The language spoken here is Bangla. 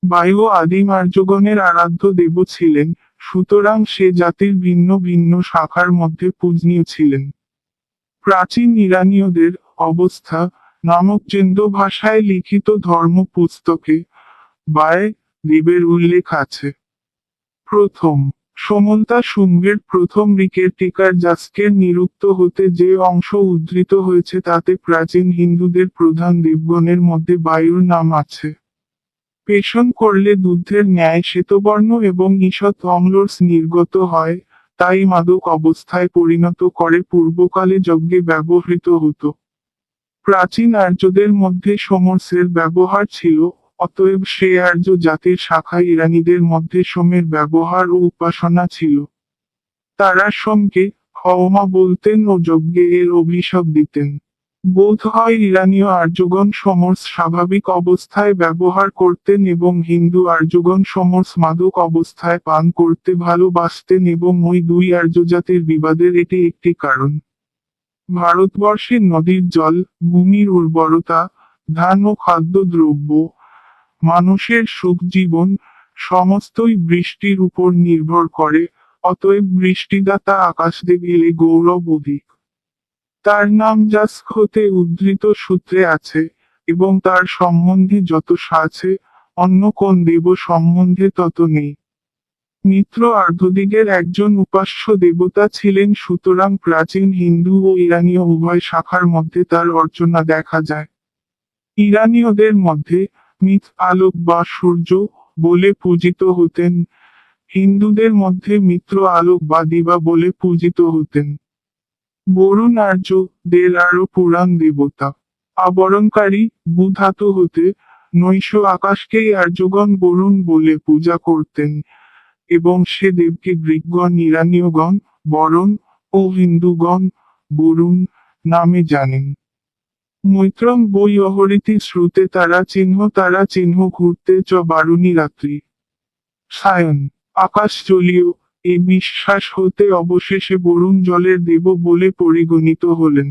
বায়ু আদিম আর্যগণের আরাধ্য দেব ছিলেন, সুতরাং সে জাতির ভিন্ন ভিন্ন শাখার মধ্যে পূজনীয় ছিলেন। প্রাচীন ইরানীয়দের অবস্থা নামক চেন্দ ভাষায় লিখিত ধর্ম পুস্তকে বায় দেবের উল্লেখ আছে। প্রথম সমন্তা শুঙ্গের প্রথম ঋকের টিকার জাস্কের নিরুক্ত হতে যে অংশ উদ্ধৃত হয়েছে তাতে প্রাচীন হিন্দুদের প্রধান দেবগণের মধ্যে বায়ুর নাম আছে। পেষণ করলে দুধের ন্যায় শ্বেতবর্ণ এবং ঈষৎ অম্লরস নির্গত হয়, তাই মাদক অবস্থায় পরিণত করে পূর্বকালে যজ্ঞে ব্যবহৃত হতো। প্রাচীন আর্যদের মধ্যে সমরসের ব্যবহার ছিল, অতএব সে আর্য জাতির শাখায় ইরানীদের মধ্যে সোমের ব্যবহার ও উপাসনা ছিল। তারা সোমকে হওমা বলতেন ও যজ্ঞে এর অভিশাপ দিতেন। বোধ হয় ইরানীয় আর্যগণ সমরস স্বাভাবিক অবস্থায় ব্যবহার করতেন এবং হিন্দু আর্যগণ সমরস মাদক অবস্থায় পান করতে ভালোবাসতেন এবং ওই দুই আর্যজাতির বিবাদের এটি একটি কারণ। ভারতবর্ষের নদীর জল, ভূমির উর্বরতা, ধান ও খাদ্যদ্রব্য, মানুষের সুখ জীবন সমস্তই বৃষ্টির উপর নির্ভর করে, অতএব বৃষ্টিদাতা আকাশদেব এলে গৌরব অধিক। তার নাম জাস্ক হতে উদ্ধৃত সূত্রে আছে, এবং তার সম্বন্ধে যত আছে, অন্য কোন দেব সম্বন্ধে তত নেই। মিত্র আর্ধদিগের একজন উপাস্য দেবতা ছিলেন, সুতরাং প্রাচীন হিন্দু ও ইরানীয় উভয় শাখার মধ্যে তার অর্চনা দেখা যায়। ইরানীয়দের মধ্যে মিথ আলোক বা সূর্য বলে পূজিত হতেন, হিন্দুদের মধ্যে মিত্র আলোক বা দিবা বলে পূজিত হতেন। বরুণ আর্য দের আরো পুরাণ দেবতা। আবরণকারী বুধাতু হতে নৈশ আকাশকেই আর্যগণ বরুণ বলে পূজা করতেন, এবং সে দেবকে গ্রীকগণ ইরানীয়গণ বরণ ও হিন্দুগণ বরুণ নামে জানেন। মৈত্রম বই অহরিতি শ্রুতে তারা চিহ্ন ঘুরতে চ বারুণী রাত্রি। সায়ন আকাশ জলীয়, এ বিশ্বাস হতে অবশেষে বরুণ জলের দেব বলে পরিগণিত হলেন।